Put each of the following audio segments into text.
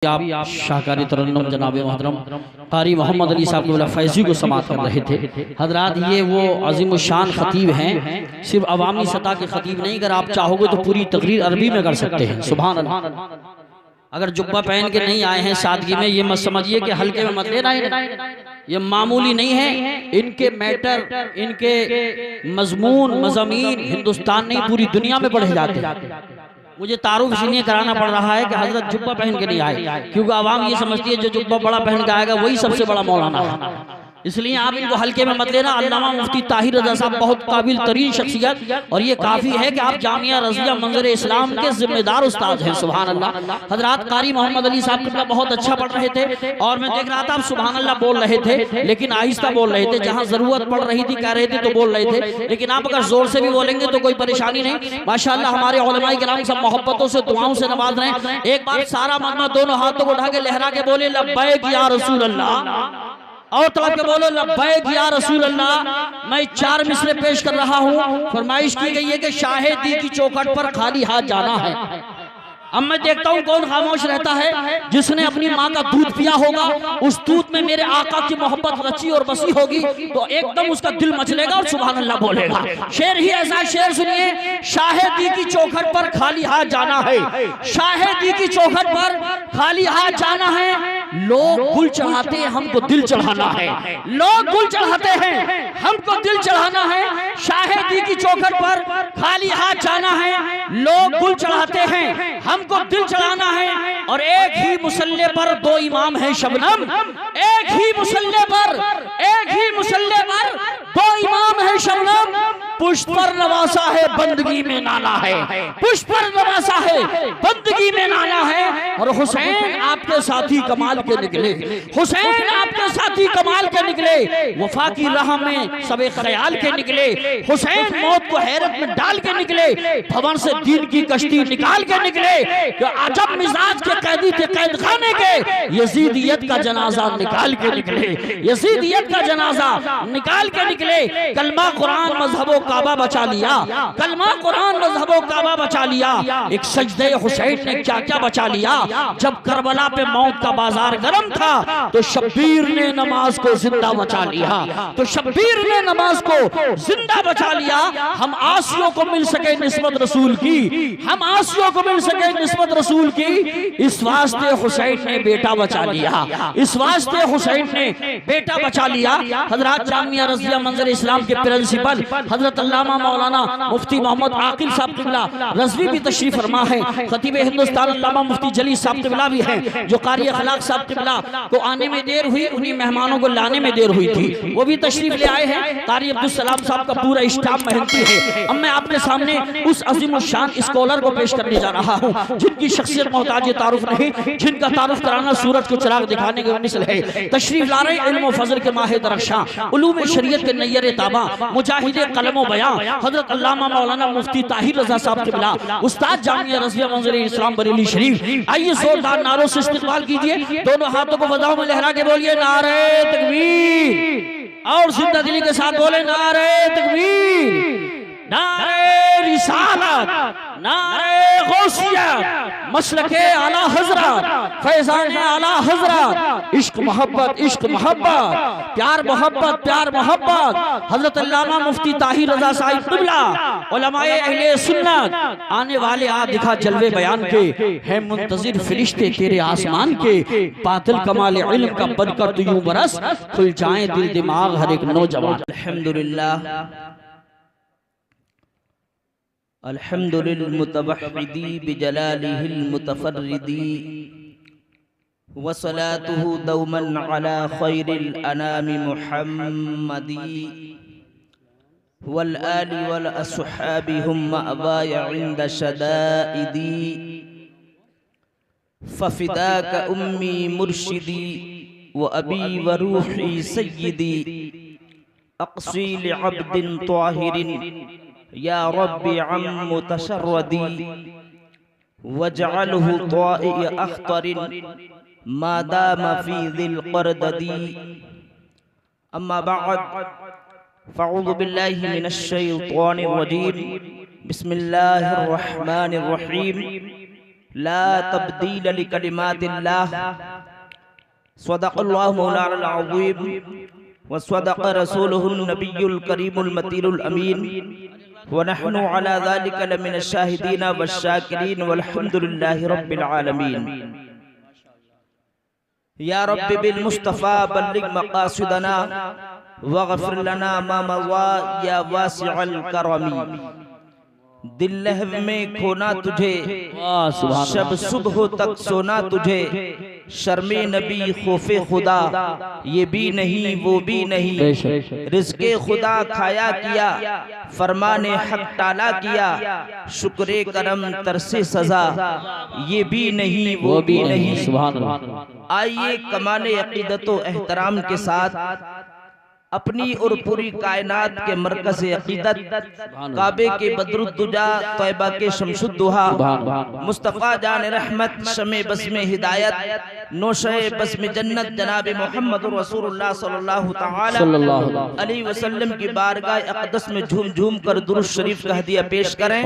आप शाहकारी तरन्नुम जनाब मोहतरम कारी मोहम्मद अली साहब के फैज़ी को समात कर रहे थे। हजरात, ये वो अजीम शान ख़तीब हैं, सिर्फ अवामी सतह के ख़तीब नहीं, अगर आप चाहोगे तो पूरी तकरीर अरबी में कर सकते हैं। सुभान अल्लाह। अगर जुब्बा पहन के नहीं आए हैं सादगी में, ये मत समझिए कि हल्के में मत लेना, ये मामूली नहीं है। इनके मैटर, इनके मजमून मज़ामीन हिंदुस्तान नहीं पूरी दुनिया में पढ़े जाते हैं। मुझे तारुफ इसलिए कराना पड़ रहा है कि हजरत जुब्बा पहन के नहीं आए, क्योंकि आवाम ये समझती है जो जुब्बा बड़ा पहन के आएगा वही सबसे बड़ा मौलाना है। इसलिए आप इनको हल्के में मत लेना। अल्लामा मुफ्ती ताहिर रज़ा साहब बहुत काबिल तरीन शख्सियत, और ये काफ़ी है कि आप जामिया रज़िया मंजर इस्लाम के जिम्मेदार उस्ताद हैं। सुभान अल्लाह। हजरात, कारी मोहम्मद अली साहब किबला बहुत अच्छा पढ़ रहे थे, और मैं देख रहा था आप सुभान अल्लाह बोल रहे थे, लेकिन आहिस्ता बोल रहे थे। जहाँ ज़रूरत पड़ रही थी कह रहे थे तो बोल रहे थे, लेकिन आप अगर जोर से भी बोलेंगे तो कोई परेशानी नहीं। माशाअल्लाह हमारे उलमाए किराम सब मोहब्बतों से दुआओं से नवाज रहे हैं। एक बार सारा मजमा दोनों हाथों को उठा के लहरा के बोले लब्बैक या रसूल अल्लाह, और तलब के बोलो लब्बैक या रसूल अल्लाह। मैं 4 मिसरे पेश कर रहा हूँ। फरमाइश की गई है कि शाहिदी की चौखट पर खाली हाथ जाना है। अब मैं देखता हूँ कौन खामोश रहता है। जिसने अपनी माँ का दूध पिया होगा, उस दूध में मेरे आका की मोहब्बत रची और बसी होगी, तो एकदम उसका दिल मचलेगा और सुभान अल्लाह बोलेगा। शेर ही ऐसा शेर सुनिए, शाहिदी की चौखट पर खाली हाथ जाना है, शाहिदी की चौखट पर खाली हाथ जाना है। लोग गुल चढ़ाते हैं, हमको दिल चढ़ाना है। लोग गुल चढ़ाते हैं, हमको दिल चढ़ाना है। शाहिदी की चौखट पर खाली हाथ जाना है। लोग गुल चढ़ाते हैं, हमको दिल चढ़ाना है। और एक ही मुसल्ले पर 2 इमाम हैं शबनम, एक ही मुसल्ले पर, एक ही मुसल्ले पर 2 इमाम हैं शबनम। पुष्प पर नवासा है, बंदगी में नाना है। पुष्प पर नवासा है, बंदगी में नाना है। और हुसैन आपके साथी कमाल के निकले, हुसैन आपके साथी कमाल के निकले। वफा की राह में सबे ख्याल के निकले। हुसैन मौत को हैरत में डाल के निकले, भवन से दीन की कश्ती निकाल के निकले। अजब मिजाज के कैदी थे कैद खाने के, यजीदियत का जनाजा निकाल के निकले, यजीदियत का जनाजा निकाल के निकले। कलमा कुरान मजहबो काबा बचा लिया, कलमा कुरान मजहबो काबा बचा लिया। एक सजदे हुसैन ने क्या क्या बचा लिया। जब करबला पे मौत का बाजार गर्म था, तो शब्बीर ने नमाज को जिंदा बचा लिया, तो शब्बीर ने नमाज को जिंदा बचा लिया। हम आसियों को मिल सके निस्बत रसूल की, हम आसियों को मिल सके निस्बत रसूल की। इस वास्ते हुसैन ने बेटा बचा लिया, इस वास्ते हुसैन ने बेटा बचा लिया। हजरत जामिया रज़िया मंजर इस्लाम के प्रिंसिपल हजरत अल्लामा मौलाना मुफ्ती मोहम्मद आकिल साहब किबला रज़वी भी तशरीफ फरमा है। खतीब हिंदुस्तान अल्लामा मुफ्ती जली साहब किबला भी हैं, जो कारी अखलाक साहब किबला को आने में देर हुई, उन्हीं मेहमानों को लाने में देर हुई थी, वो भी तशरीफ ले आए हैं। कारी अब्दुल सलाम साहब का पूरा स्टाफ मेहनती है। अब मैं आपके सामने उस अजीम शान स्कॉलर को पेश करने जा रहा हूँ, जिनकी शख्सियत मोहताज तारुफ नहीं, जिनका तारुफ कराना सूरज को चिराग दिखाने के मिसल है। तशरीफ ला रहे इल्म फजल के माहिर दरख्शां, उलूम शरीयत के नैयर ताबा, मुजाहिद कलमो बयां, हजरत अल्लामा मौलाना मुफ्ती ताहिर रज़ा साहब किबला, उस्ताद जामिया रज़िया मंजर इस्लाम बरेली शरीफ। आइए जोरदार नारों से इस्तकबाल कीजिए। दोनों हाथों को फज़ाओं में लहरा के बोलिए नारे तकबीर, और जिंदा दिली के साथ बोले नारे तकबीर, नारे रिसालत, नारे गौसिया, मसलके आला हजरत, फैज़ान आला हजरत। इश्क मोहब्बत, इश्क मोहब्बत, प्यार मोहब्बत, प्यार मोहब्बत। हजरत अल्लामा मुफ्ती ताहिर रज़ा साहिब किबला, उलमाए अहले सुन्नत, आने वाले आ दिखा जलवे बयान के, है मुंतजिर फरिश्ते तेरे आसमान के। बातिल कमाल इल्म का बदकर तू यूं बरस, खुल जाए दिल दिमाग हर एक नौजवान। अल्हम्दुलिल्लाह अल्हम्दुलिल मुतवह्हिदी बिजलालिहिल मुतफर्रिदी, वसलातुहु दौमन अला खैरिल अनामि मुहम्मदी, वल आलि वल अस्हाबि हुम मअवाय इंद शदाइदी। फफिदाक उम्मी मुर्शिदी व अबी व रूही सय्यदी, अक़सी लिअब्दिन ताहिरिन या रब्बी अम मुतशर्रदी, वजअलहु ताइ अख्तरिन मा दाम फी ज़िल क़रददी। अम्मा बअद, फ़अऊज़ु बिल्लाहि मिनश शैतानिर रजीम, बिस्मिल्लाहिर रहमानिर रहीम। ला तब्दील लिकलिमातिल्लाह सदक़ल्लाहु मौलाना अज़ीम व सदक़ रसूलुहुन नबियुल करीमुल मतीनुल अमीन व नहनु अला ज़ालिका लमिनश शाहिदीन वश्शाकिरीन वल्हम्दुलिल्लाहि रब्बिल आलमीन। या रब्बि बिल मुस्तफ़ा बल्लिग मक़ासिदना वग़फ़िर लना मा मज़ा या वासिअल करमी। दिल लहव में खोना तुझे, शब सुबह तक सोना तुझे, शर्मे नबी खौफे खुदा ये भी नहीं वो भी नहीं, रिज़्क़े खुदा खाया किया फरमाने हक टाला किया, शुक्रे करम तरसे सजा ये भी नहीं वो भी नहीं। आइए कमाले अक़ीदत व एहतराम के साथ अपनी और पूरी कायनात के मरकज़ अक़ीदत काबे के बदरुद्दुजा तैयबा के शमशुद्दुहा मुस्तफ़ा जान रहमत शमे बस्मे हिदायत नौशे बस्मे जन्नत जनाब मोहम्मद रसूलुल्लाह सल्लल्लाहु तआला अलैहि वसल्लम की बारगाह अक़दस में झूम झूम कर दुरूद शरीफ का हदिया पेश करें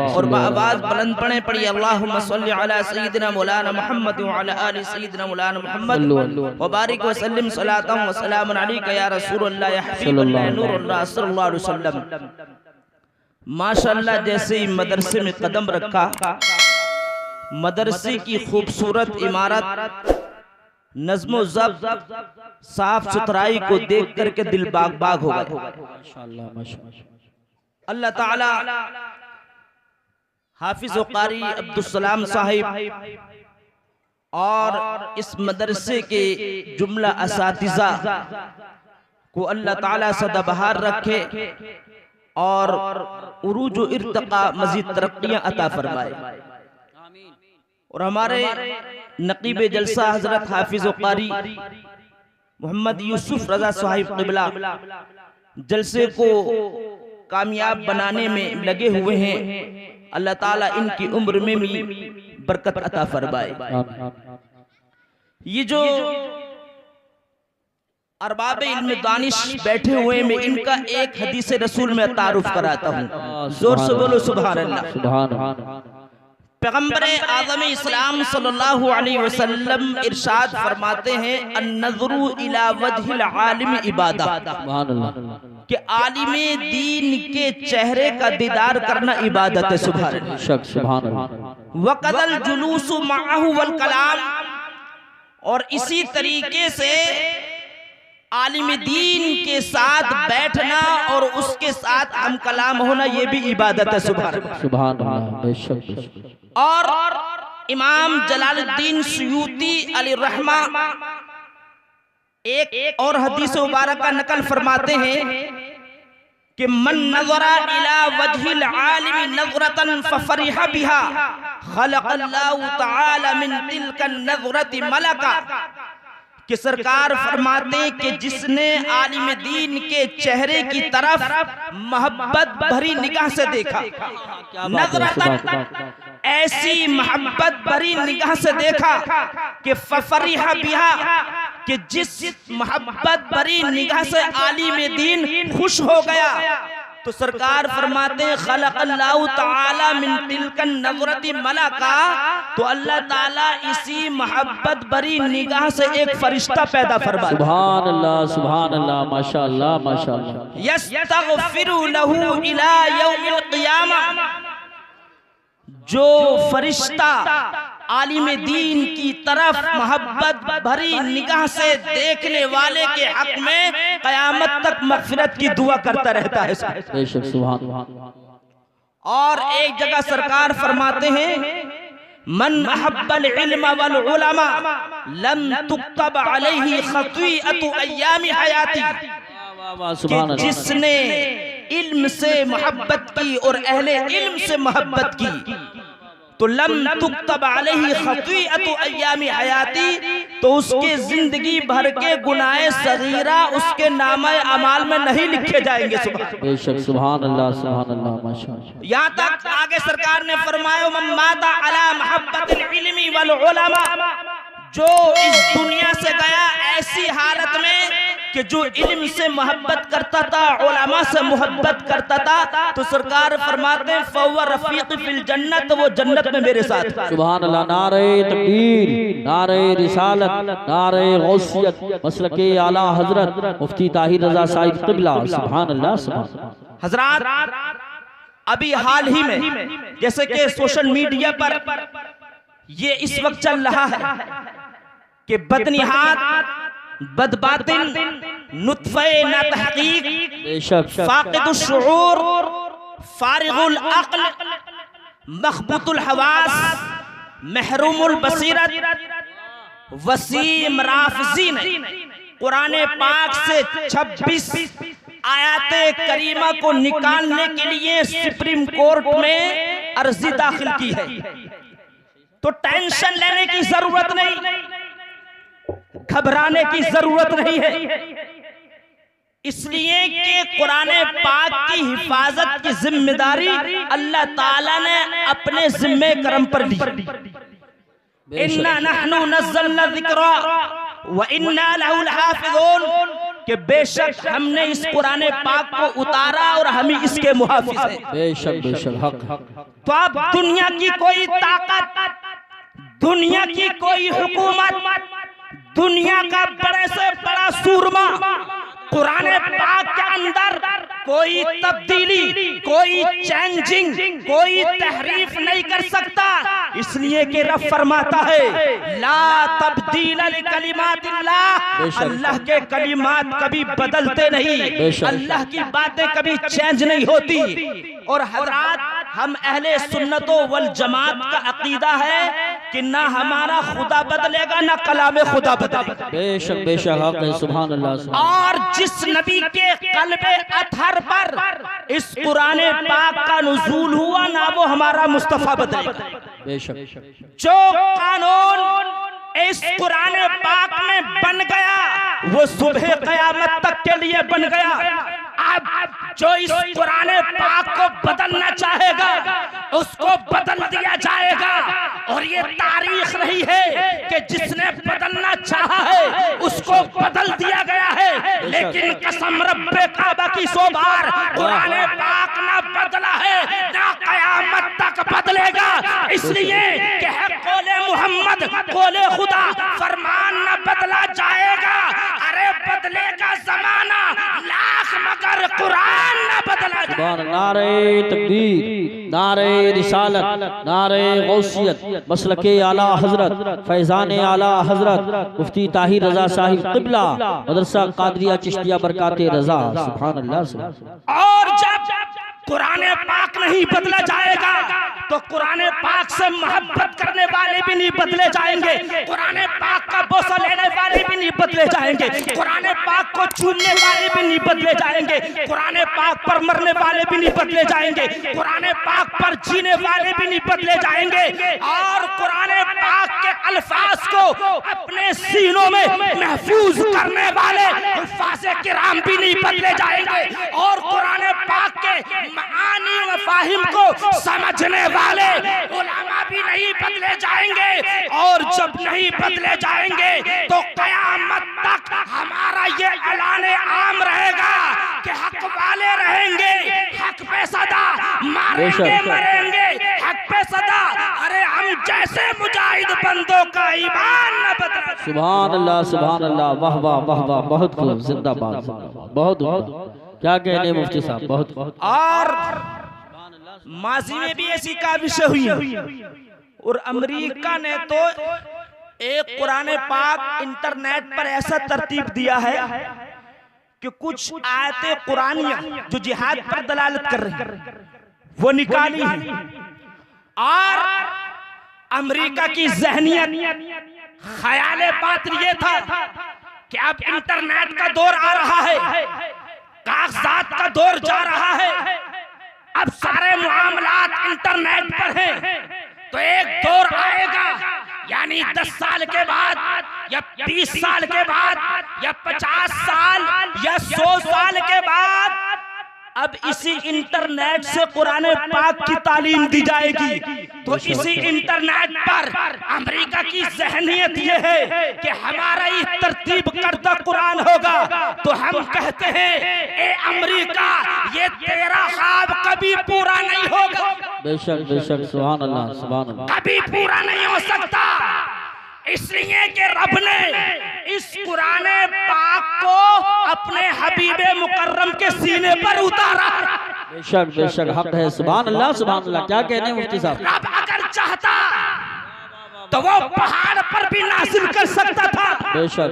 और बाआवाज़ बुलंद पढ़ें। पढ़िए अल्लाहुम्मा सल्लि अला सय्यिदिना मौलाना मुहम्मद व अला आलि सय्यिदिना मौलाना मुहम्मद व बारिक व सल्लिम सलातन व सलामुन अलैका या रसूल माशाअल्लाह। जैसे ही मदरसे में कदम रखा, मदरसे की खूबसूरत इमारत, नज़्मो ज़ब्त, साफ सुथराई को देख करके दिल बाग बाग हो गया। अल्लाह ताला हाफिज व कारी अब्दुल सलाम साहिब और इस मदरसे के जुमला असातिज़ा को अल्लाह ताला सदाबहार रखे और उरूज व इर्तिक़ा मज़ीद तरक्कियां अता फरमाए। और हमारे नक़ीब जलसा हज़रत हाफिज़ व क़ारी मोहम्मद यूसुफ रज़ा साहिब क़िबला जलसे को कामयाब बनाने में लगे हुए हैं। अल्लाह ताला इनकी उम्र में भी बरकत अता फरमाए। ये जो अरबाब इल्म दानिश बैठे हुए में इनका एक हदीस रसूल में तारुफ कराता हूँ। जोर से बोलो सुभान अल्लाह। पैगंबर आज़म इस्लाम सल्लल्लाहु अलैहि वसल्लम इरशाद फरमाते हैं अन्नज़रु इला वजहिल आलिम इबादत, कि आलिम दीन के चेहरे का दीदार करना इबादत है। सुभान अल्लाह। वक़दल जुलूसु मअहु वल कलाम, और इसी तरीके से आलिम दीन के साथ बैठना और उसके साथ हम कलाम होना ये भी इबादत है। सुभान अल्लाह। और इमाम जलालुद्दीन सुयूती अलैहिर्रहमा एक और हदीस मुबारक का नकल फरमाते हैं कि मन नज़रा इला वजहिल आलिमी नज़रतन फफरिहा बिहा खलक़ल्लाहु तआला मिन तिलका नज़रति मलका, कि सरकार फरमाते कि जिसने आलिम दीन के चेहरे की तरफ मोहब्बत भरी निगाह से देखा, नज़रतन ऐसी मोहब्बत भरी निगाह से देखा कि फफरिहा बिहा, कि जिस मोहब्बत भरी निगाह से आलिम दीन खुश हो गया, तो सरकार फरमाते हैं खलक़ल्लाहु तआला मिन तिलका नज़रति मलका, तो अल्लाह ताला इसी मोहब्बत भरी निगाह से एक फरिश्ता पैदा फरमाता। सुभान अल्लाह, सुभान अल्लाह, माशाअल्लाह, माशाअल्लाह। यस्तग़फिरु लहू इला यौमिल क़ियामा, जो फरिश्ता आलिम दीन की तरफ मोहब्बत भरी निगाह से देखने वाले के हक में क़यामत तक मग़फ़िरत की दुआ करता रहता है। और एक जगह सरकार फरमाते हैं मन अहब्बल इल्म वल उलमा लम तुक्तब अलैहि खतीअतु अय्याम हयाती, कि जिसने इल्म से मोहब्बत की और अहले इल्म से मोहब्बत की, तो लम तुक्तब अलैहि खतीअतु अय्यामी हयाती, तो उसके जिंदगी भर के गुनाहे सगीरा उसके नामे अमाल में नहीं लिखे जाएंगे। बेशक, सुभान अल्लाह, सुभान अल्लाह, माशाअल्लाह। यहाँ तक आगे सरकार ने फरमाया मन माता अला मोहब्बतिल इल्मी वल उलमा, जो इस दुनिया से गया ऐसी हालत में कि जो इल्म से मोहब्बत करता था, उलमा से मोहब्बत करता था, तो सरकार फरमाते हैं फहुवा रफीक फिल जन्नत, वो जन्नत में मेरे साथ। सुभान अल्लाह। नारे तकबीर, नारे रिसालत, नारे गौसियत, मसलके आला हजरत मुफ्ती ताहिर रजा साहिब क़िबला। सुभान अल्लाह, सुभान। हजरात, अभी हाल ही में जैसे कि सोशल मीडिया पर ये इस वक्त चल रहा है कि बदनिहात, बदबातिन, नुत्फे नातहकीक, फाक़िदुश शुऊर, फारिगुल अक़्ल, मख़बूतुल हवास, महरूमुल बसीरत, वसीम राफ़ज़ी ने कुरान पाक से 26 आयाते करीमा को निकालने के लिए सुप्रीम कोर्ट में अर्जी दाखिल की है। तो टेंशन लेने की जरूरत नहीं, घबराने की जरूरत नहीं है, इसलिए कि कुरान पाक की हिफाजत की जिम्मेदारी अल्लाह ताला ने अपने जिम्मे करम पर ली। इन्ना नहनु नज़्ज़लना ज़िक्रा व इन्ना लहु लहाफ़िज़ून, कि बेशक हमने इस कुरान पाक को उतारा और हम ही इसके मुहाफिज हैं। बेशक बेशक, हक। तो अब दुनिया की कोई ताकत, दुनिया की कोई हुकूमत, दुनिया का बड़े से बड़ा सूरमा कुरान पाक के अंदर कोई तब्दीली, कोई चेंजिंग, कोई तहरीफ नहीं कर सकता, इसलिए कि रब फरमाता है ला तब्दील लिकलिमातिल्लाह, अल्लाह के कलिमात कभी बदलते नहीं, अल्लाह की बातें कभी चेंज नहीं होती। और हज़रात, हम अहले सुन्नतो वल जमात का अकीदा है कि ना हमारा खुदा बदलेगा ना कलाम खुदा बदलेगा। बेशक बेशक, हक है। सुभान अल्लाह। और जिस नबी के कल्बे अतहर पर इस कुरान पाक का नुज़ूल हुआ, ना वो हमारा मुस्तफा बदलेगा। बेशक। जो कानून इस कुरान पाक में बन गया वो सुबह क़यामत तक के लिए बन गया। अब जो इस कुरान पाक को बदलना चाहेगा उसको बदल दिया जाएगा। और ये तारीख रही है कि जिसने बदलना चाहा है उसको बदल दिया गया है, लेकिन कसम रब्बे काबा की 100 बार कुरान पाक ना बदला है, ना क़यामत तक बदलेगा। इसलिए कि है कौले मोहम्मद, कौले खुदा, फरमान न बदला जाएगा। अरे बदलेगा जमाना लाख मगर कुरान न बदला जाएगा। नारे तकबीर, नारे रिसालत, नारे गौसियत, मसलके आला हजरत, फैजान आला हजरत मुफ्ती ताहिर रजा साहिब क़िबला, मदरसा कादरिया चिश्तिया बरकाते रजा। सुभान अल्लाह। और जब कुरान पाक नहीं बदला जाएगा तो कुरान पाक से मोहब्बत करने वाले भी नहीं बदले जाएंगे, कुरान पाक का बोसा लेने वाले भी नहीं बदले जाएंगे, कुरान पाक को छूने वाले भी नहीं बदले जाएंगे, कुरान पाक पर मरने वाले भी नहीं बदले जाएंगे, कुरान पाक पर जीने वाले भी नहीं बदले जाएंगे। और कुरान पाक के अल्फाज को अपने सीनों में महफूज करने वाले हुफ़ाज़े किराम भी नहीं बदले जाएंगे। और कुरान पाक के मानी व फाहिम को समझने वाले उलमा भी नहीं बदले जाएंगे। और जब नहीं बदले जाएंगे तो क़यामत तक हमारा ये ऐलान आम रहेगा कि हक वाले रहेंगे, हक पे सदा, मारेंगे मरेंगे हक पे सदा। अरे हम जैसे मुजाहिद बंदों का ईमान न बदला। सुभान अल्लाह, सुभान अल्लाह, वाह वाह वाह वाह, बहुत खूब, जिंदाबाद, बहुत क्या कहने मुफ्ती साहब, बहुत। और माजी में भी ऐसी काबिशें हुई हैं। और अमेरिका ने तो एक कुरान पाक इंटरनेट पर ऐसा तरतीब दिया है कि कुछ आयतें कुरानियां जो जिहाद पर दलालत कर रही हैं वो निकाली है। और अमेरिका की ज़हनियत, ख्याल बातिल ये था कि अब इंटरनेट का दौर आ रहा है, कागजात का दौर जा रहा है, अब सारे मामलात इंटरनेट पर हैं। तो एक दौर आएगा, यानी 10 साल के बाद या 20 साल के बाद या 50 साल या 100 साल के बाद अब इसी इंटरनेट से कुरान पाक की तालीम दी जाएगी। तो इसी इंटरनेट पर अमेरिका की ज़हनियत ये है कि हमारा ही तरतीब करता कुरान होगा। तो हम कहते हैं ए अमेरिका, ये तेरा ख्वाब कभी पूरा नहीं होगा। बेशक बेशक, सुभान अल्लाह सुभान अल्लाह। कभी पूरा नहीं हो सकता, इसलिए कि रब ने इस कुरान पाक को अपने हबीबे मुकर्रम के सीने पर उतारा। बेशक बेशक, हक है, सुभान अल्लाह सुभान अल्लाह। क्या कहने हैं मुफ्ती साहब? रब अगर चाहता तो वो पहाड़ पर भी नाजिल कर सकता था, बेशक,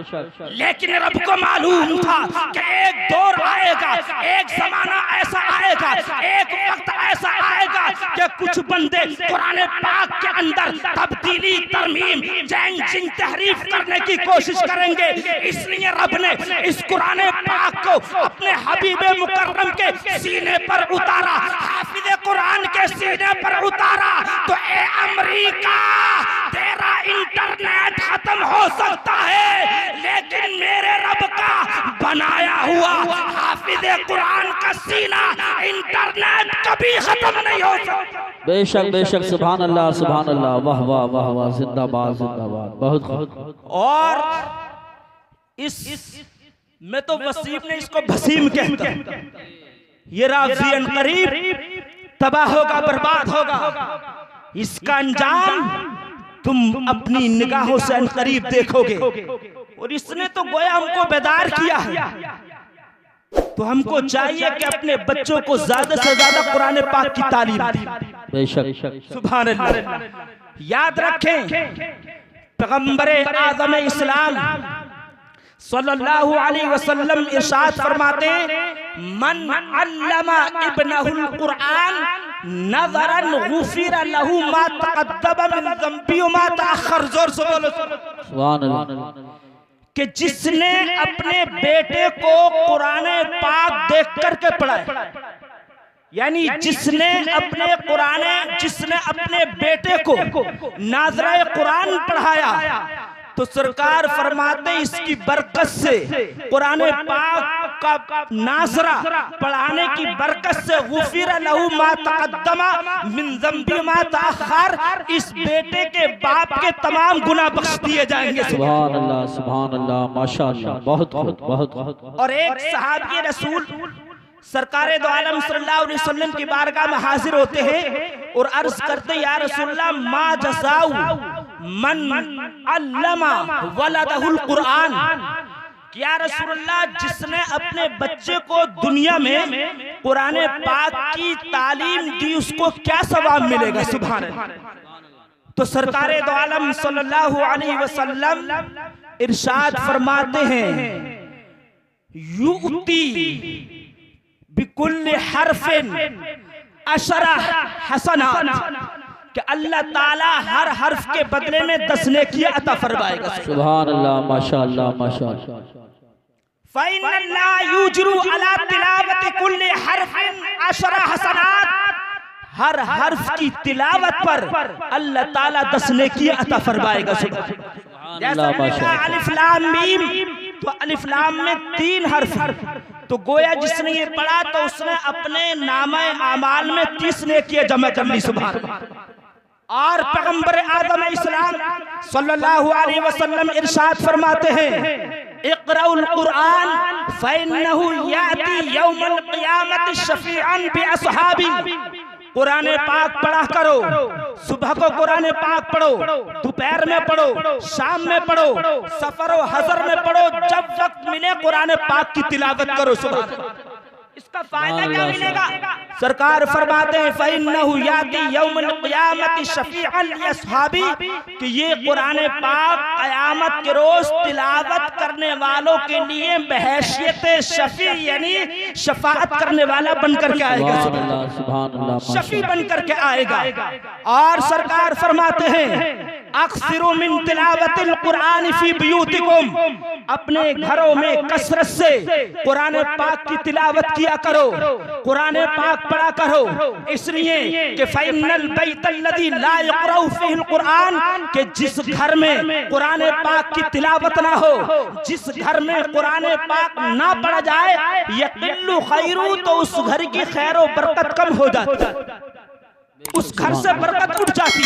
लेकिन रब को मालूम था कि एक दौर आएगा, एक जमाना ऐसा आएगा, एक वक्त ऐसा आएगा कि कुछ बंदे कुरान पाक के अंदर तब्दीली, तरमीम, चेंजिंग, तहरीफ करने की कोशिश करेंगे। इसलिए रब ने इस कुरान पाक को अपने हबीबे मुकर्रम के सीने पर उतारा, हाफिज़े कुरान के सीने पर उतारा। तो ए अमेरिका, तेरा इंटरनेट खत्म हो सकता है, लेकिन मेरे रब का बनाया हुआ हाफिज़े कुरान का सीना, इंटरनेट कभी खत्म नहीं हो सकता। बेशक बेशक, सुभान अल्लाह सुभान अल्लाह। वाह वाह वाह वाह, जिंदाबाद जिंदाबाद, बहुत खूब। और इस में तो वसीम ने इसको भसीम कहता है। ये राज़ी अन करीब तबाह होगा, बर्बाद होगा। इसका अंजाम तुम अपनी निगाहों से अनकरीब देखोगे। और इसने तो गोया हमको बेदार किया है। तो हमको चाहिए कि अपने बच्चों को ज्यादा से ज्यादा कुरान पाक की तालीम दें। बेशक, सुभान अल्लाह। याद रखें, पैगंबर आज़म इस्लाम सल्लल्लाहु अलैहि वसल्लम इरशाद फरमाते, मन अल्लमा इब्नहुल कुरान नज़रन गुफिर लहू मा तक़द्दम मिन ज़ंबी व मा तअख़्ख़र। जोर से बोलो सुभान अल्लाह। कि जिसने अपने बेटे को कुरान पाक देख करके पढ़ाया, यानी जिसने अपने बेटे को नाज़रा कुरान पढ़ाया, तो सरकार फरमाते इसकी बरकत से, कुरान पाक का नाज़रा पढ़ाने की बरकत से, गुफिर लहू मा तक़द्दमा मिन ज़ंबी मा तअख़्ख़र, इस बेटे के बाप के तमाम गुनाह बख्श दिए जाएंगे। सुभान अल्लाह माशाअल्लाह, बहुत खूब बहुत खूब। और एक सहाबी रसूल सरकारे दो आलम सल्लल्लाहु अलैहि वसल्लम की बारगाह में हाजिर होते हैं और अर्ज करते, या रसूलल्लाह मा जज़ाउ मन अल्लमा वलदहुल कुरान। क्या रसूलल्लाह, जिसने अपने बच्चे को दुनिया में कुरान पाक की तालीम दी, उसको क्या सवाब मिलेगा? सुभान अल्लाह। तो सरकारे दो आलम सल्लल्लाहु अलैहि वसल्लम इरशाद फरमाते हैं, युती बिकुल्li हरफिन अशरा हसनात, कि अल्लाह ताला हर हर्फ के बदले में 10 नेकियां अता फरमाएगा। सुभान अल्लाह माशाअल्लाह माशाअल्लाह। फ़इन्नल्लाह युजरू अला तिलावति कुल्ली हरफिन अशरा हसनात, हर हर्फ की तिलावत पर अल्लाह ताला 10 नेकियां अता फरमाएगा। जैसे अलिफ लाम मीम, तो अलिफ लाम में 3 हर्फ, तो गोया जिसने ये पढ़ा तो उसने अपने नामे आमाल में 30 नेकियां जमा कर ली। सुभान अल्लाह। और पैगंबर आज़म इस्लाम सल्लल्लाहु अलैहि वसल्लम इरशाद फरमाते हैं, इक़राउल कुरान फ़इन्नहु याती यौमल क़ियामति शफ़ीअन बि अस्हाबी। कुरान पाक पढ़ा करो, सुबह को कुरान पाक पढ़ो, दोपहर में पढ़ो, शाम में पढ़ो, सफर व हज़र में पढ़ो, जब वक्त मिले कुरान पाक की तिलावत करो। सुबह इसका फायदा क्या मिलेगा? सरकार फरमाते हैं, फ़इन्नहु याती यौमल क़ियामति शफ़ीअन लि अस्हाबी, कि ये कुरान पाक क़यामत के रोज तिलावत करने वालों के लिए बहैसियत शफ़ी, यानी शफ़ाअत करने वाला बनकर के आएगा। सुभान अल्लाह, शफ़ी बनकर के आएगा। और सरकार फरमाते हैं, अक्सिरू मिन तिलावतिल कुरान फी बुयूतिकुम, अपने घरों में कसरत से कुरान पाक की तिलावत किया किया करो, कुरान पाक पढ़ा करो, इसलिए कि फ़इन्नल बैतल्लज़ी ला युक़रअु फ़ीहिल कुरान, कि जिस घर में कुरान पाक की तिलावत ना हो, जिस घर में कुरान पाक ना पढ़ा जाए, यक़िल्लु खैरु, तो उस घर की खैर और बरकत कम हो जाती, उस घर से बरकत उठ जाती,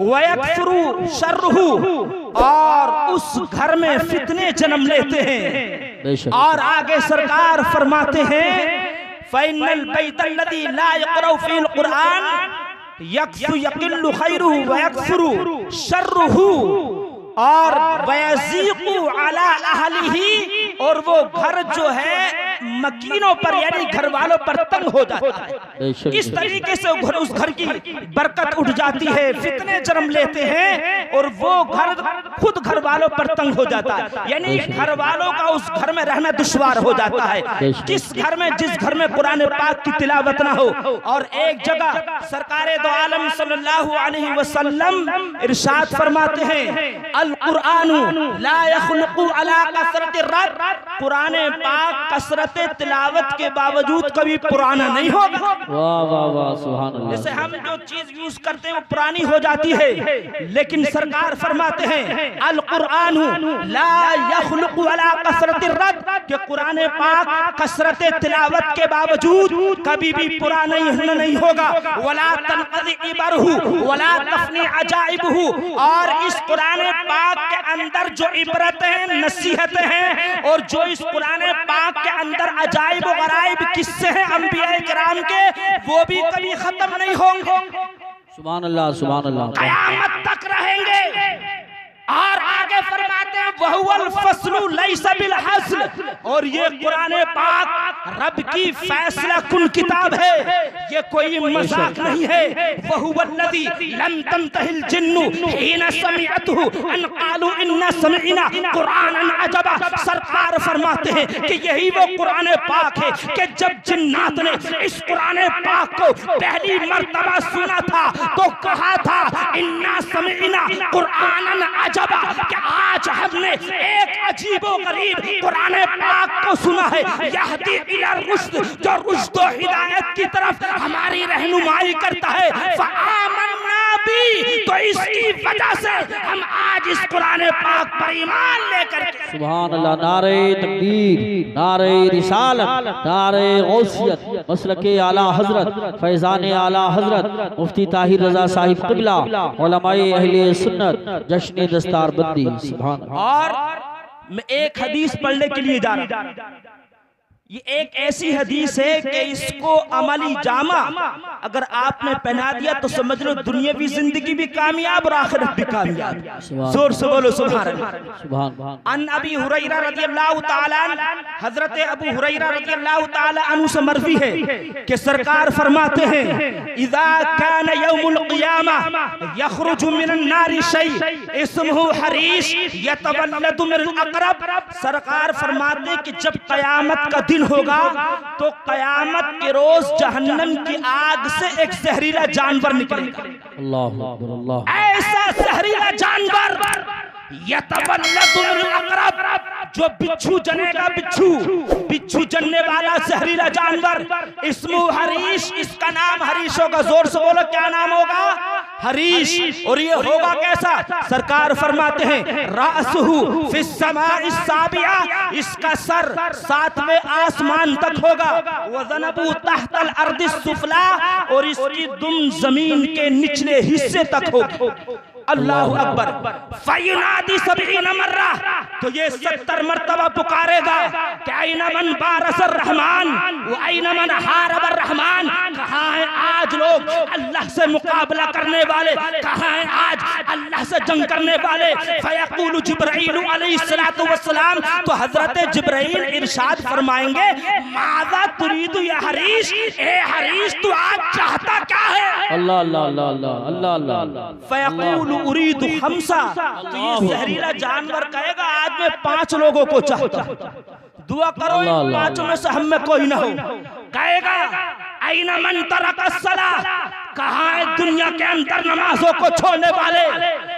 वयक्फुरु शर्रुहु, और उस घर में फितने जन्म लेते हैं। और आगे सरकार फरमाते हैं फ़इन्नल बैतल्लज़ी ला युक़रअु फ़ीहिल कुरान यक़िल्लु खैरुहु वयक्फुरु शर्रुहु, और वयज़ीक़ु अला अहलिही, और वो घर जो है मकीनों पर यानी घर वालों पर तंग हो जाता है। इस तरीके से उस घर की बरकत उठ जाती है, फितने जन्म लेते हैं, और वो घर खुद घर वालों पर तंग हो जाता है, यानी घर वालों का उस घर में रहना दुश्वार हो जाता है। जिस घर में कुरान पाक की तिलावत ना हो। और एक जगह सरकारे दो आलम सल्लल्लाहु अलैहि वसल्लम इरशाद फरमाते हैं, अल कुरानु ला यख़्लुक़ु अला कसरति रद, कुरान पाक कसरत तिलावत के बावजूद कभी पुराना नहीं होगा। वाह वाह वाह, सुभान अल्लाह। जैसे हम जो चीज यूज करते हैं वो पुरानी हो जाती है, लेकिन सरकार फरमाते हैं अल कुरानु ला यख़्लुक़ु अला कसरति रद, कि कुरान पाक कसरत तिलावत के बावजूद कभी भी पुराना नहीं होगा। वला तनक़ज़ि इबरहु वला तफ़नी अजाइबहु, और इस कुरान पाक के अंदर जो इबरतें हैं, नसीहतें हैं, और जो इस कुरान पाक के अंदर अजाइब व गराइब किस्से हैं अंबिया किराम के, वो भी कभी खत्म नहीं होंगे, सुभान अल्लाह सुभान अल्लाह, कयामत तक रहेंगे। और आगे फरमाते हैं वहुवल फस्लु लैसा बिल हस्ल, और ये कुरान पाक रब की फैसला कुन किताब है, ये कोई मजाक नहीं है। वहुवल्लज़ी लम तंतहिल जिन्नु हिना समिअतहु अन क़ालू इन्ना समिअना कुरानन अजबा, सरकार फरमाते हैं कि यही वो कुरान पाक है कि जब जिन्नात ने इस कुरान पाक को पहली मर्तबा सुना था तो कहा था इन्ना समिअना कुरानन अजबा, कि आज हमने एक अजीबो गरीब कुरान पाक को सुना है, यहदी इला रुश्द, जो रुश्द और हिदायत की तरफ हमारी रहनुमाई करता है। फ़आमन्ना भी, तो इसकी वजह से हम आज इस कुरान पाक पर ईमान लेकर के, सुभान अल्लाह, नारे तकबीर, नारे रिसालत, नारे गौसियत, मसलके आला हजरत फैजान आला हजरत मुफ्ती ताहिर रजा साहिब क़िबला, उलमाए अहले सुन्नत, जश्न दस्तार बंदी, सुभान। और मैं एक हदीस पढ़ने के लिए जा रहा हूं, ये एक ऐसी हदीस है कि इसको अमली जामा अगर आपने पहना दिया तो समझ लो दुनियावी जिंदगी भी कामयाब और आखिरत भी कामयाब। जोर से बोलो सुभान अल्लाह। अन अबी हुरैरा रज़ियल्लाहु ताला हजरत अबू हुरैरा रज़ियल्लाहु ताला अन्हु से मरवी है कि सरकार फरमाते हैं इज़ा कान यौमुल क़ियामा यख़रुजु मिनन नारि शै इस्मुहु हरीश यतवल्लदु मिनल अक़रब, सरकार फरमाते हैं कि जब क़यामत का होगा तो कयामत के रोज जहन्नम की आग से एक जहरीला जानवर निकलेगा। अल्लाह अकबर, अल्लाह, ऐसा जहरीला जानवर यतवल्लदुल अक़रब, जो बिच्छू जनेगा, बिच्छू जनने वाला जहरीला जानवर, इस्मु हरीश, इसका नाम हरीश होगा। जोर से बोलो क्या नाम होगा? हरीश। और ये होगा कैसा? सरकार फरमाते हैं रासहु फिस समाइस साबिया, इसका सर 7वें आसमान तक होगा। वज़नबु तहतल अर्दिस सुफला, और इसकी दुम जमीन के निचले हिस्से तक होगी। अल्लाहु अकबर। फयुनादी सबईन मर्रा, तो ये 70 मरतबा पुकारेगा कि ऐना मन बारसर रहमान व ऐना मन हारबर रहमान, कहाँ है आज लोग अल्लाह से मुकाबला करने वाले, कहाँ है आज अल्लाह से जंग करने वाले। फयक़ूलु जिब्राइल अलैहिस्सलातु वस्सलाम, तो हजरत जिब्राइल इरशाद फरमाएंगे माज़ा तुरीदु या हरीश, ए हरीश तू आज चाहता क्या है? अल्लाह अल्लाह अल्लाह अल्लाह अल्लाह अल्लाह। फयक़ूलु उरीदु खम्सा, तो ये जहरीला जानवर कहेगा आज मैं 5 लोगों को चाहता हूं, दुआ करो इन 5 में से हम में कोई ना हो। कहेगा ऐना मन तरका सलाह, कहाँ है दुनिया के अंदर नमाजों को छोड़ने वाले।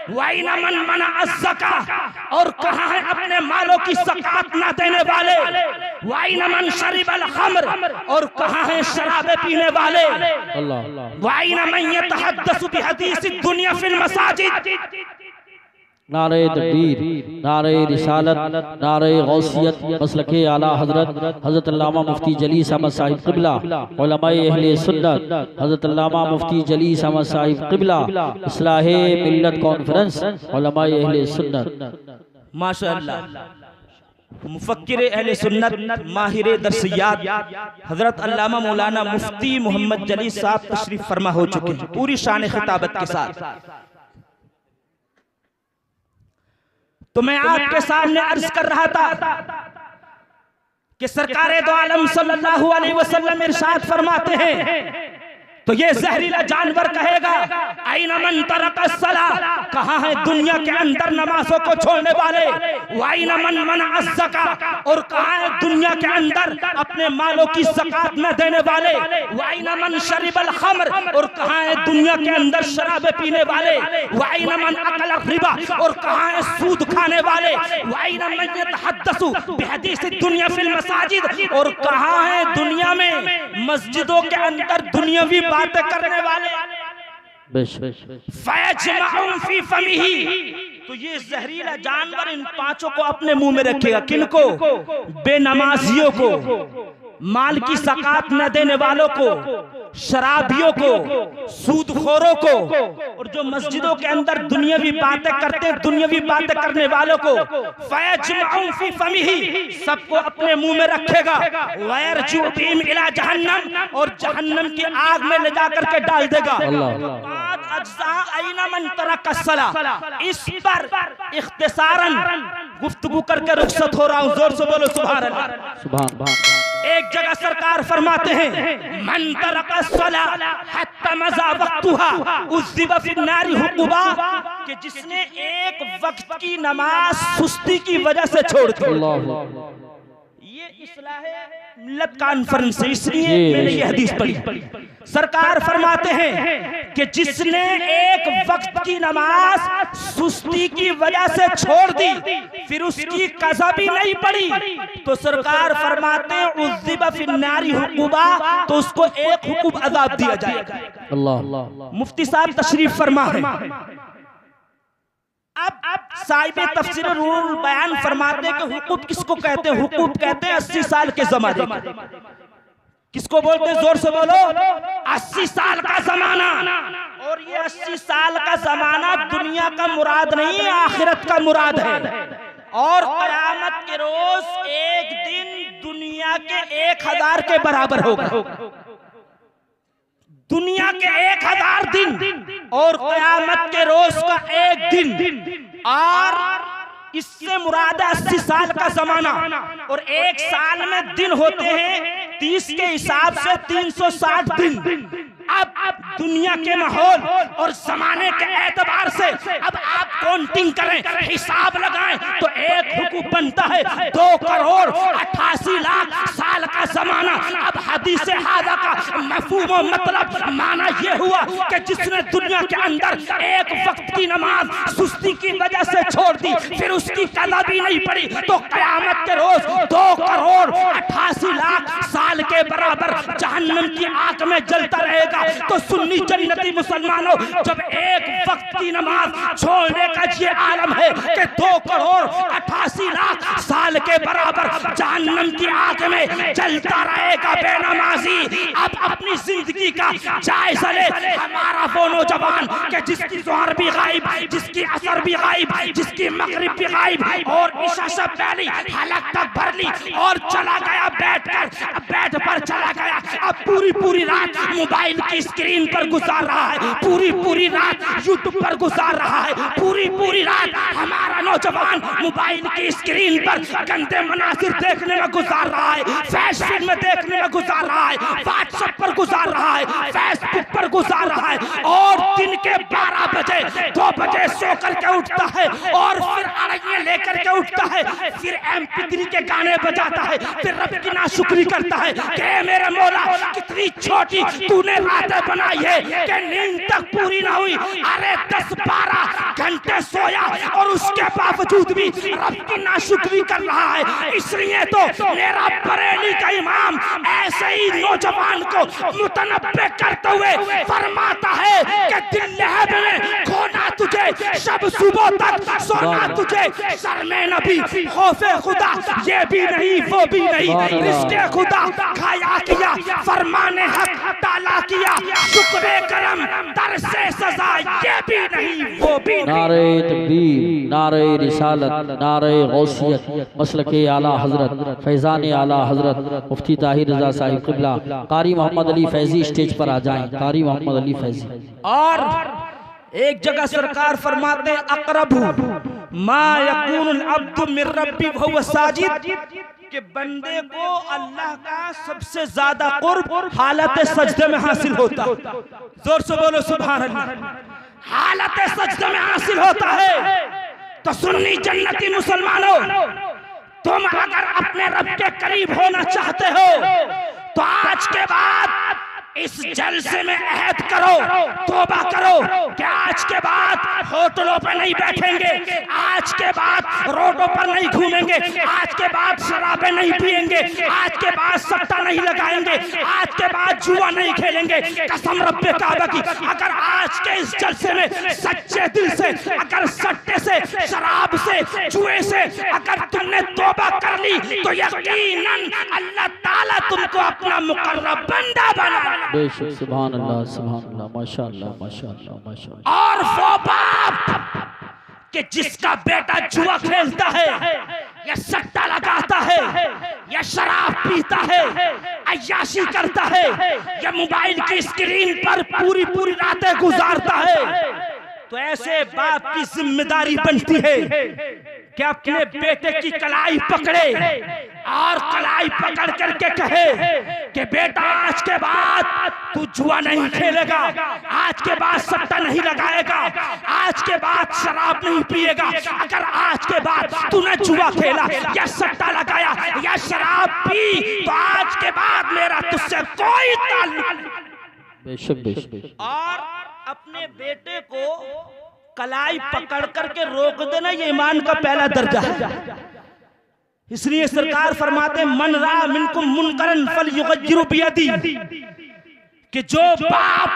वैना मन मना अज़्ज़का, और कहाँ है अपने मालों की ज़कात ना देने वाले। वाइन मन शरिबल खम्र, और कहाँ है शराबे पीने वाले। वाइन मन यतहद्दसु बिहदीस दुनिया फिल मसाजिद। नारे तकबीर, नारे रिसालत, नारे गौसियत, मसलके आला हजरत हजरत अल्लामा मुफ्ती जलीस अहमद साहिब क़िबला, उलमाए अहले सुन्नत हजरत अल्लामा मुफ्ती जलीस अहमद साहिब क़िबला, इस्लाहे मिल्लत कॉन्फ्रेंस उलमाए अहले सुन्नत। माशाअल्लाह। मुफक्किर अहले सुन्नत माहिर दरसियात हजरत अल्लामा मौलाना मुफ्ती मोहम्मद जलीस साहब तशरीफ फरमा हो चुके हैं पूरी शान खिताबत के साथ। तो मैं आपके सामने अर्ज कर रहा था कि सरकारे दो आलम सल्लल्लाहु अलैहि वसल्लम इरशाद फरमाते हैं, तो ये जहरीला जानवर कहेगा आइना मन तरका सला, कहाँ है दुनिया के अंदर नमाजों को छोड़ने वाले। वाइना मन मन अज़्ज़का, और कहाँ है दुनिया के अंदर अपने मालों की ज़कात न देने वाले। वाइना मन शरिबल खम्र, और कहाँ है दुनिया के अंदर शराबे पीने वाले। वाइना मन अकल रिबा, और कहाँ है सूद खाने वाले। वाइना मन यतहद्दसु बिहदीस दुनिया फिल मसाजिद, और कहाँ है दुनिया में मस्जिदों के अंदर दुनियावी बातें करने वाले। फयजमअहुम फी फमिही, तो ये जहरीला जानवर इन पांचों को अपने मुंह में रखेगा। किनको? बेनमाजियों को, माल की ज़कात न देने वालों को, शराबियों को, सूदखोरों को, और जो मस्जिदों के अंदर दुनियावी बातें करते हैं, दुनियावी बातें करने वालों को। फयजमअहुम फी फमिही, सबको अपने मुंह में रखेगा। वयरजु बिहिम इला जहन्नम, और जहन्नम की आग में ले जाकर के डाल देगा। आइना मन तरका सला, इस पर इख्तिसारन गुफ्तगू करके रुखसत हो रहा हूँ। जोर से बोलो सुभान अल्लाह। सुभान। एक जगह सरकार फरमाते हैं मन तरका सला हत्ता मज़ा वक्तुहा उज़्ज़िबा फिन्नारि हुक़ुबा, कि जिसने एक वक्त की नमाज सुस्ती की वजह से छोड़ दी। ये इस्लाहे मिल्लत कॉन्फ्रेंस है, इसलिए मैंने ये हदीस पढ़ी। सरकार फरमाते हैं कि जिसने एक वक्त की नमाज सुस्ती की वजह से छोड़ दी, फिर उसकी कज़ा भी नहीं पड़ी, तो सरकार फरमाते हैं उज़्ज़िबा फिन्नारि हुक़ुबा, तो उसको एक हुक्म अज़ाब दिया जाएगा। अल्लाह। मुफ्ती साहब तशरीफ फरमा है। अब साहिब तफसीर रूहुल बयान फरमाते हैं कि हुकूक किसको कहते हैं? हुकूक कहते हैं 80 साल के ज़माने। किसको बोलते हैं? जोर से बोलो। 80 साल का ज़माना। और ये 80 साल का ज़माना दुनिया का मुराद नहीं है, आखिरत का मुराद है। और क़यामत के रोज एक दिन दुनिया के 1000 के बराबर होगा। दुनिया के 1000 दिन और क़यामत के रोज का एक दिन, और इससे मुराद 80 साल का जमाना। और एक साल में दिन होते हैं 30 के हिसाब से 360 दिन। अब दुनिया के माहौल और जमाने के एतबार से अब आप काउंटिंग करें, हिसाब लगाएं, तो एक हुकूक बनता है 2 करोड़ 88 लाख साल का जमाना। अब हदीस हादा का मफहूम और मतलब माना यह हुआ कि जिसने दुनिया के अंदर एक वक्त की नमाज सुस्ती की वजह से छोड़ दी, फिर उसकी कज़ा भी नहीं पड़ी, तो क़यामत के रोज 2 करोड़ 88 लाख साल के बराबर जहन्नम की आग में जलता रहेगा। तो सुन्नी जन्नती मुसलमानों, जब एक वक्त की नमाज छोड़ने का ये आलम है कि 2 करोड़ 88 लाख साल के बराबर जहन्नम की आग में जलता रहेगा बेनमाजी, अब अपनी जिंदगी का जायजा ले। हमारा वो नौजवान कि जिसकी ज़ोहर भी गायब, जिसकी असर भी गायब, जिसकी मगरिब भी गायब, और इशा से पहले हलक तक भर ली और चला गया बेड पर चला गया। अब पूरी रात मोबाइल की स्क्रीन पर गुजार रहा है, पूरी रात यूट्यूब पर गुजार रहा है, पूरी रात हमारा नौजवान मोबाइल की स्क्रीन पर गंदे मनासिर देखने में गुजार रहा है, फैश फिल्म देखने में गुजार रहा है, व्हाट्सएप पर गुजार रहा है, फेसबुक पर गुजार रहा है, और दिन के 12 बजे 2 बजे सो करके उठता है और फिर अरैया लेकर के उठता है, फिर MP3 के गाने बजाता है, फिर रब की नाशुक्री करता है कि मेरे मौला कितनी छोटी तूने रातें बनाई है कि नींद तक पूरी ना हुई। अरे 10-12 घंटे सोया और उसके बावजूद भी रब की नाशुक्री कर रहा है। इसलिए तो मेरा बरेली का इमाम ऐसे ही नौजवान को मुतनब्बे करते हुए फरमाता है कि दिल लहब में खोना तुझे, शब सुबह तक सोना तुझे, सर में नबी खौफे खुदा ये भी नहीं वो भी नहीं, रिश्ते खुदा खाया किया, फरमाने हक ताला किया, शुक्र करम दर से सजा ये भी नहीं वो भी नहीं। नारे तकबीर, नारे रिसालत, नारे गौसियत, मसलके आला हजरत, फैजान आला हजरत मुफ्ती ताहिर रजा साहिब क़िबला कारी मोहम्मद अली फैजी स्टेज पर आ जाएं। कारी मोहम्मद अली फैजी। और एक जगह सरकार फरमाते अक़रबु मा यकूनुल अब्दु मिर रब्बी वहुव साजिद, कि बंदे को अल्लाह का सबसे ज्यादा कुर्ब हालत सजदे में हासिल होता है। जोर से बोलो सुभान अल्लाह। हालत सजदे में हासिल होता है। तो सुन्नी जन्नती मुसलमानों, तुम अगर अपने रब के करीब होना चाहते हो तो आज के बाद इस जलसे में अहद करो, तौबा करो कि आज के बाद होटलों पर नहीं बैठेंगे, आज के बाद रोडों पर नहीं घूमेंगे, आज के बाद शराबें नहीं पिएंगे, आज के बाद सट्टा नहीं लगाएंगे, आज के बाद जुआ नहीं खेलेंगे। कसम रब्बे काबा की, अगर आज के इस जलसे में सच्चे दिल से, अगर सट्टे से, शराब से, जुए से अगर तुमने तौबा कर ली तो यकीनन अल्लाह ताला तुमको अपना मुकर्रब बंदा बना। बेशक सुभान अल्लाह, सुभान अल्लाह, माशाअल्लाह, माशाअल्लाह, माशाअल्लाह। और वो बाप कि जिसका बेटा जुआ खेलता है या सट्टा लगाता है या शराब पीता है, अय्याशी करता है या मोबाइल की स्क्रीन पर पूरी पूरी रातें गुजारता है, तो ऐसे बाप की जिम्मेदारी बनती है कि अपने बेटे की कलाई पकड़े और कलाई पकड़ करके कहे कि बेटा आज के बाद तू जुआ नहीं खेलेगा, आज के बाद सट्टा नहीं लगाएगा, आज के बाद शराब नहीं पिएगा। अगर आज के बाद तूने जुआ खेला या सट्टा लगाया या शराब पी तो आज के बाद मेरा तुझसे कोई ताल्लुक नहीं। बेशक बेशक। और अपने बेटे को कलाई पकड़ करके रोक देना ये ईमान का पहला दर्जा है। इसलिए सरकार फरमाते मन रा मिनकुम मुनकरन फलयुगय्यिरु बियदी, कि जो बाप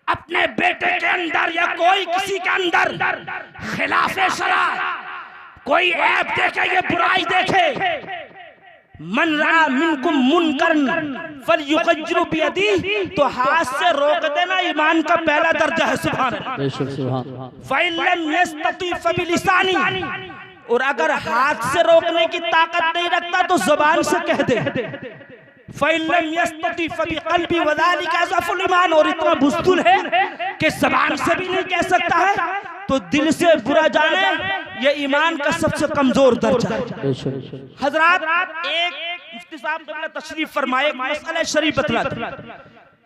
अपने बेटे के अंदर या कोई किसी के अंदर खिलाफे शरा कोई ऐब देखे, ये बुराई देखे, मन रा मिनकुम मुनकरन फलयुगय्यिरु बियदी, तो हाथ से रोक देना ईमान का पहला दर्जा है। सुभान अल्लाह। बेशक सुभान। फइल्लम यस्तती फबिलिसानी, और अगर हाथ से रोकने की ताकत नहीं रखता तो जुबान से कह दे। फइल्लम यस्तती फबिक़ल्बी वज़ालिका अज़अफ़ुल ईमान, और इतना बुज़दिल है कि जुबान से भी नहीं कह सकता है तो दिल से बुरा जाने, ये ईमान का सबसे कमजोर दर्जा है। हजरात, एक मुफ्ती साहब क़िबला तशरीफ फरमाए, मसला शरीफ बतलाते,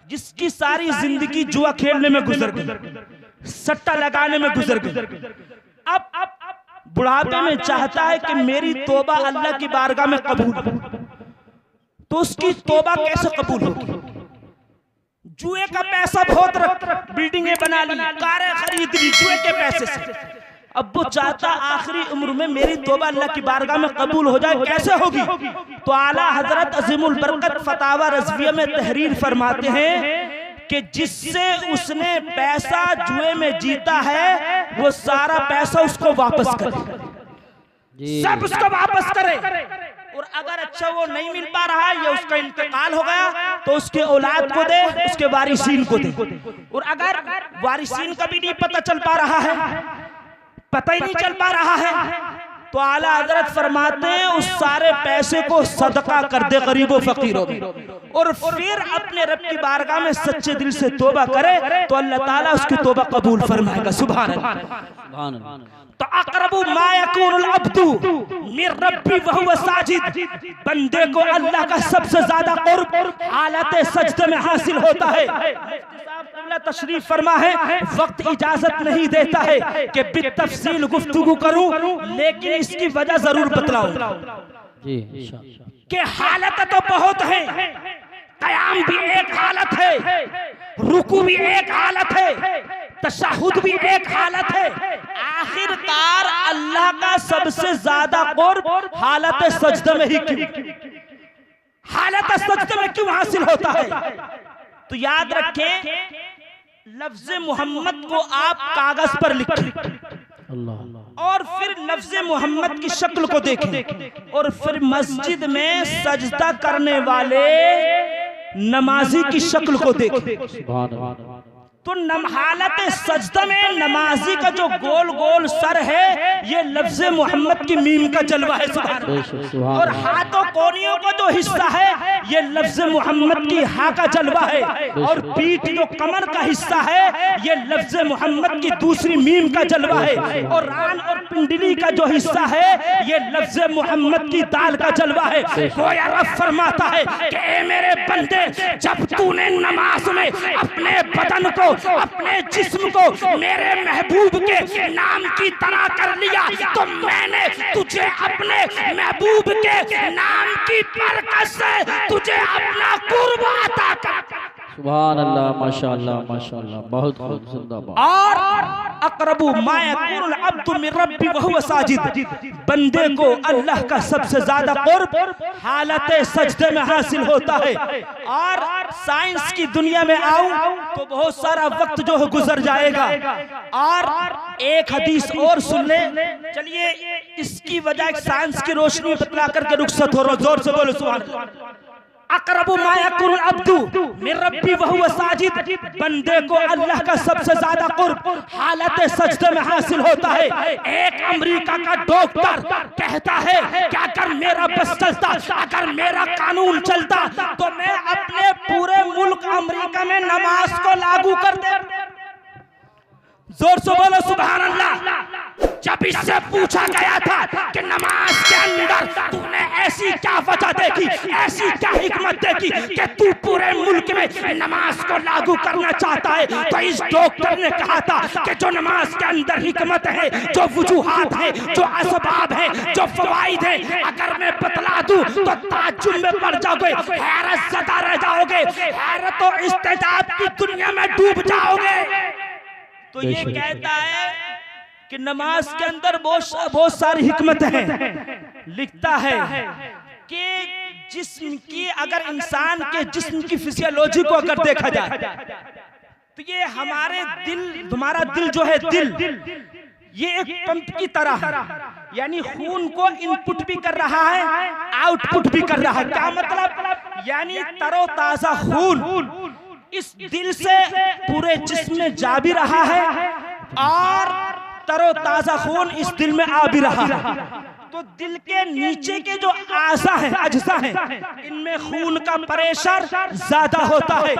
जिसकी सारी जिंदगी जुआ खेलने में गुजर गई, सट्टा लगाने में गुजर गई, अब बुढ़ापे में चाहता है कि मेरी तौबा अल्लाह की बारगाह में कबूल हो, तो उसकी तौबा कैसे कबूल होगी? जुए का पैसा बहुत रख, बिल्डिंगें बना ली, कारें खरीद ली जुए के पैसे से। अब वो चाहता आखिरी उम्र में मेरी तौबा अल्लाह की बारगाह में कबूल हो जाए, कैसे होगी? तो आला हजरत अजीमुल बरकत फतावा रज़विया में तहरीर फरमाते हैं कि जिससे उसने पैसा जुए में जीता है वो सारा पैसा उसको वापस करे, सब उसको वापस करे। और अगर अच्छा वो नहीं मिल पा रहा है या उसका इंतकाल हो गया तो उसके औलाद को दे, उसके वारिसीन को दे। और अगर वारिसीन का भी नहीं पता चल पा रहा है, पता ही नहीं चल पा रहा है, तो आला हजरत फरमाते हैं उस सारे पैसे को सदका कर दे गरीबों फकीरों में, और फिर अपने रब की बारगाह में सच्चे दिल से तौबा करे तो अल्लाह ताला उसकी तौबा कबूल फरमाएगा। सुभान अल्लाह। तो अक़रबु मा यकूनुल अब्दु मिर रब्बी वहुव साजिद, बंदे को अल्लाह का सबसे ज्यादा कुर्ब हालत सजदे में हासिल होता है। तशरीफ फरमा है, वक्त इजाजत नहीं देता है कि बितफसील गुफ्तगू करूं, लेकिन इसकी वजह जरूर बतलाऊं कि हालत तो बहुत है, क़याम भी एक हालत है, रुकू भी एक हालत है, तशहुद भी एक हालत है। आखिरकार अल्लाह का सबसे ज्यादा कुर्ब हालत सजदे में ही क्यों, हालत सजदे में क्यों हासिल होता है? तो याद रखें, लफ्ज मोहम्मद को आप कागज पर लिखें और फिर लफ्ज मोहम्मद की शक्ल को देखें और फिर मस्जिद में सजदा करने वाले नमाजी की शक्ल को देखें। तो हालत सजदा में नमाजी का जो गोल गोल सर है, ये लफ्ज मोहम्मद की मीम का जलवा है, सुभान अल्लाह। और हाथों कोनियों का जो हिस्सा है, ये लफ्ज मोहम्मद की हा का जलवा है। और पीठ जो कमर का हिस्सा है, ये लफ्ज मोहम्मद की दूसरी मीम का जलवा है। और रान और पिंडली का जो हिस्सा है, ये लफ्ज मोहम्मद की दाल का जलवा है। कोई अरब फरमाता है कि ए मेरे बंदे, जब तूने नमाज में अपने बदन को, अपने जिस्म को मेरे महबूब के नाम की तरह कर लिया, तो मैंने तुझे अपने महबूब के नाम की बरकत से तुझे अपना कुर्ब अता कर। सुभान अल्लाह, माशाअल्लाह माशाअल्लाह, बहुत खूबसूरत। और अक़रबु मा यकूनुल अब्दु मिन रब्बी व हुवा साजिद, बंदे को अल्लाह का सबसे ज्यादा कुर्ब हालत सजदे में हासिल होता है। और साइंस की दुनिया में आऊं तो बहुत सारा वक्त जो है गुजर जाएगा। और एक हदीस और सुन ले, चलिए इसकी वजह साइंस की रोशनी बतला करके रुखसत हो रहा, जोर से बोलो सुभान अल्लाह। अक़रबु मा यकूनुल अब्दु मिन रब्बी व हुवा साजिद, बंदे को अल्लाह का सबसे ज्यादा कुर्ब हालत सजदे में हासिल होता है। एक अमेरिका का डॉक्टर कहता है कि अगर मेरा बस चलता, अगर मेरा कानून चलता, तो मैं अपने पूरे मुल्क अमेरिका में नमाज को लागू कर दे। जोर से बोलो सुभान अल्लाह। जब इससे पूछा गया था कि नमाज के अंदर तूने ऐसी क्या वजह देखी, ऐसी क्या हिकमत देखी कि तू पूरे मुल्क में नमाज को लागू करना चाहता है, तो इस डॉक्टर ने कहा था कि जो नमाज के अंदर हिकमत है, जो वजूहात है, जो असबाब है, जो फवाइद है, अगर मैं बतला दूं तो ताज्जुब में पड़ जाओगे, हैरत ज़दा रह जाओगे, हैरत और इस्तेजाब की दुनिया में डूब जाओगे। तो ये कहता है कि नमाज के अंदर बहुत सारी हिकमत है। लिखता है कि जिस्म की, अगर इंसान के जिस्म की फिजियोलॉजी को अगर देखा जाए, तो ये हमारे दिल, हमारा दिल जो है, दिल ये एक पंप की तरह है, यानी खून को इनपुट भी कर रहा है, आउटपुट भी कर रहा है। क्या मतलब? यानी तरोताजा खून इस दिल से पूरे जिस्म में जा भी रहा है और तरोताजा खून इस दिल में आ भी रहा है। तो दिल के नीचे के जो आज़ा हैं, अज्जा हैं, इनमें खून का प्रेशर ज्यादा होता है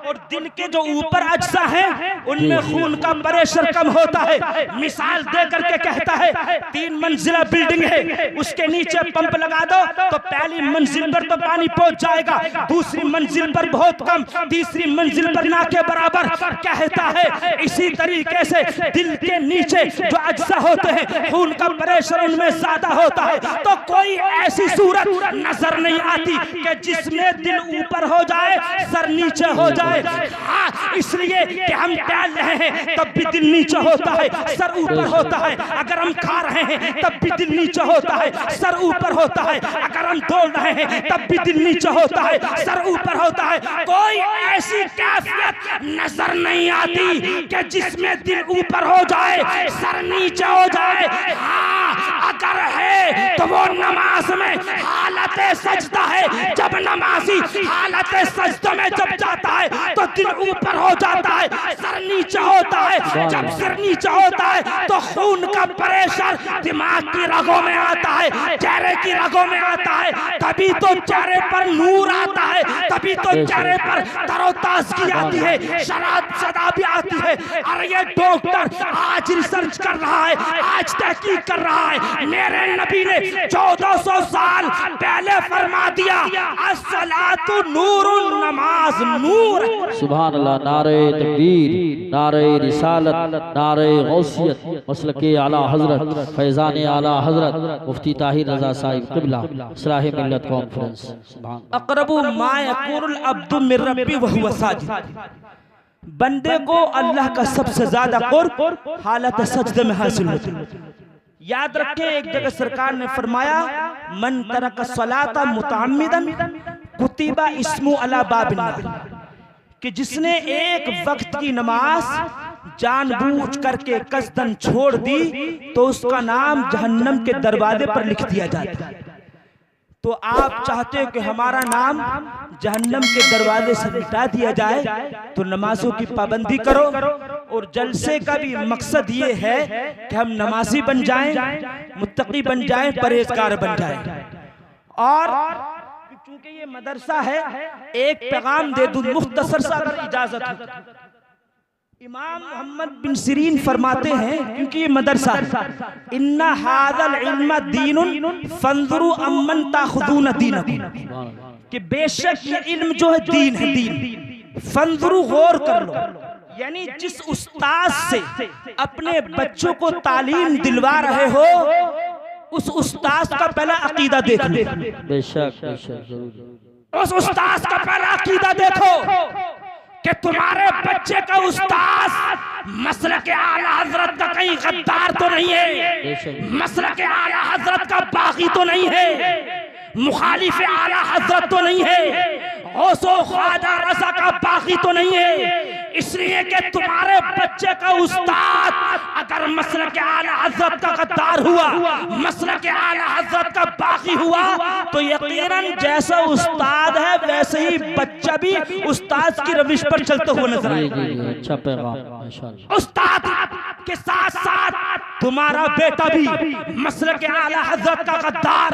और दिल के जो ऊपर अज्जा हैं उनमें खून का प्रेशर कम होता है। मिसाल दे करके कहता है, 3 मंजिला बिल्डिंग है, उसके नीचे पंप लगा दो तो पहली मंजिल पर तो पानी पहुंच जाएगा, दूसरी मंजिल पर बहुत कम, तीसरी मंजिल पर ना के बराबर। कहता है इसी तरीके से दिल के नीचे जो अज्जा होते हैं, खून का प्रेशर उनमें ज्यादा होता है। तो कोई ऐसी सूरत नजर नहीं आती कि जिसमें दिल ऊपर हो जाए, सर नीचे हो जाए। हाँ, इसलिए कि हम टहल रहे हैं तब भी दिल नीचे होता है, सर ऊपर होता है। अगर हम खा रहे हैं तब भी दिल नीचे होता है, सर ऊपर होता है। अगर हम दौड़ रहे हैं तब भी दिल नीचे होता है, सर ऊपर होता है। कोई ऐसी कैफियत नजर नहीं आती कि जिसमें दिल ऊपर हो जाए, सर नीचे हो जाए। हाँ, अगर है तो वो नमाज में हालत सजदा है। जब नमाजी हालत सजदा में जब जाता है तो दिल ऊपर हो जाता है, सर नीचे होता है। जब सिर नीचे होता है तो खून का प्रेशर दिमाग की रगों में आता है, चेहरे की रगों में आता है, तभी तो चेहरे पर नूर आता है, तभी तो चेहरे पर तरोताजगी आती है, शराब सदा भी आती है। और ये डॉक्टर आज रिसर्च कर रहा है, आज तहकीक कर रहा है। मेरे नबी ने 1400 साल पहले फरमा दिया, अस्सलातु नूरुन, नमाज नूर है। सुभान अल्लाह। नारे तकबीर, नारे रिसालत, नारे गौसियत, मसलके आला हजरत, फैजान आला हजरत मुफ्ती ताहिर रजा साहिब क़िबला इस्लाह मिल्लत कॉन्फ्रेंस। अक़रबु मा यक़ूनुल अब्दु मिन रब्बी व हुवा साजिद, बंदे को अल्लाह का सबसे ज्यादा क़ुर्ब हालत सजदे में हासिल होता है। याद रखें, एक जगह सरकार ने फरमाया, मन तरक सलाता मुतअम्मिदन कुतिबा इस्मु अला बाबिन नार, कि जिसने एक वक्त की नमाज जानबूझ करके कसदन छोड़ दी तो उसका नाम जहन्नम के दरवाजे पर लिख दिया जाता है। तो आप चाहते हो कि हमारा नाम जहन्नम के दरवाजे से मिटा दिया जाए, तो नमाजों की पाबंदी करो। और जलसे का भी मकसद ये है कि हम नमाजी बन जाएं, मुत्तकी बन जाएं, परहेजगार बन जाएं। और चूंकि ये मदरसा है, एक पैगाम दे दूं मुख्तसर सा, अगर इजाजत हो। इमाम मोहम्मद बिन सिरीन फरमाते हैं, क्योंकि ये मदरसा है, इन्ना हादल इल्म दीनुन फंजुरु अम्मन ताखुदून दीनकुम, कि बेशक ये इल्म जो है दीन है, दीन फंजुरु गौर कर लो, यानी जिस उस्ताद से अपने बच्चों को तालीम दिलवा रहे हो उस उस्ताद का पहला अकीदा देखो। बेशक बेशक जरूर। उस उस्ताद का पहला अकीदा देखो कि तुम्हारे बच्चे का उस्ताद मसलक आला हजरत का कहीं गद्दार तो नहीं है, मसलक आला हजरत का बागी तो नहीं है, मुखालिफ आला हजरत तो नहीं है, गौसो ख्वाजा रज़ा का बागी तो नहीं है। इसलिए कि तुम्हारे बच्चे का उस्ताद अगर मसलक आला हजरत का गद्दार हुआ, मसलक आला हजरत का बागी हुआ, तो यकीनन जैसा उस्ताद है वैसे ही बच्चा भी उस्ताद की रविश पर चलते हुए नजर आएगा। अच्छा पैगाम माशाअल्लाह। उस्ताद के साथ साथ तुम्हारा बेटा भी मसलक आला हजरत का गद्दार,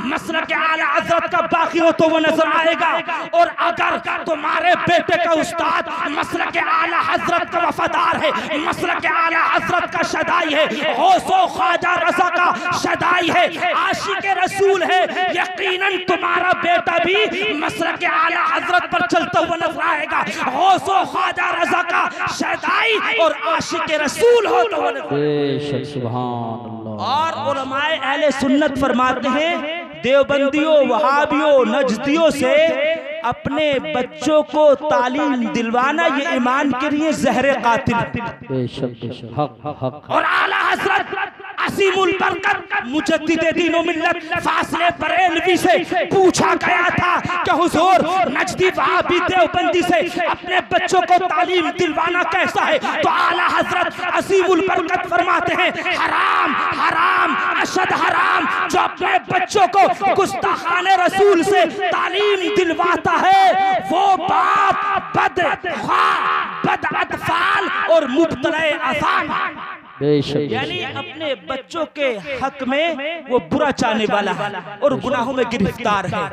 मसलक आला हजरत का बागी हो तो वो नजर आएगा। और अगर तुम्हारे बेटे का उस्ताद मसलक आला हजरत का वफादार है, मसलक आला हजरत का शदाई है, गौसो ख्वाजा रज़ा का शदाई है, आशिक रसूल है, यकीनन तुम्हारा बेटा भी मसलक आला हजरत पर चलता हुआ नजर आएगा। गौसो ख्वाजा रज़ा का शदाई और आशिक रसूल हो तो बेशक सुभान अल्लाह। और उलमाए अहले सुन्नत फरमाते हैं, देवबंदियों, वहाबियों, नजदियों से अपने बच्चों को तालीम दिलवाना ये ईमान के लिए जहर कातिल। बेशक बेशक हक हक। और आला हजरत असीमुल बरकत मुजद्दिद दीन व मिल्लत फासले बरेलवी से पूछा गया था कि हुजूर नजदी वहाबी देवबंदी से अपने बच्चों को तालीम दिलवाना कैसा है? तो आला हजरत असीमुल बरकत फरमाते हैं, हराम हराम अशद हराम, जो अपने बच्चों को गुस्ताखाने रसूल से तालीम दिलवाता है वो बाप बदअतफाल और मुब्तला अज़ान, यानी अपने बच्चों के हक में वो बुरा चाहने वाला है और गुनाहों में गिरफ्तार है।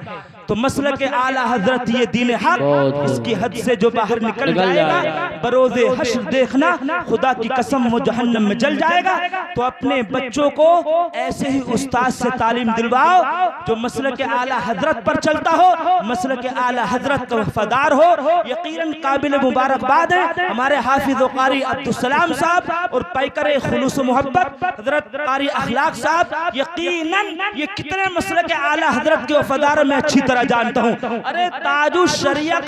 तो मसलक आला हजरत ये दीन हक, इसकी हद से जो बाहर निकल जाएगा बरोज़े हश्र देखना खुदा की कसम वो जहन्नम में जल जाएगा। तो अपने बच्चों को ऐसे ही उस्ताद से तालीम दिलवाओ जो मसलक आला हजरत पर चलता हो, मसलक आला हजरत का वफादार हो। यकीनन काबिल मुबारकबाद है हमारे हाफिज कारी अब्दुल सलाम साहब और पैकर खुलूस मोहब्बत हजरत कारी अखलाक साहब। यकीनन ये कितने मसलक आला हजरत के वफादार मैं अच्छी तरह जानता हूँ। अरे ताजुश शरिया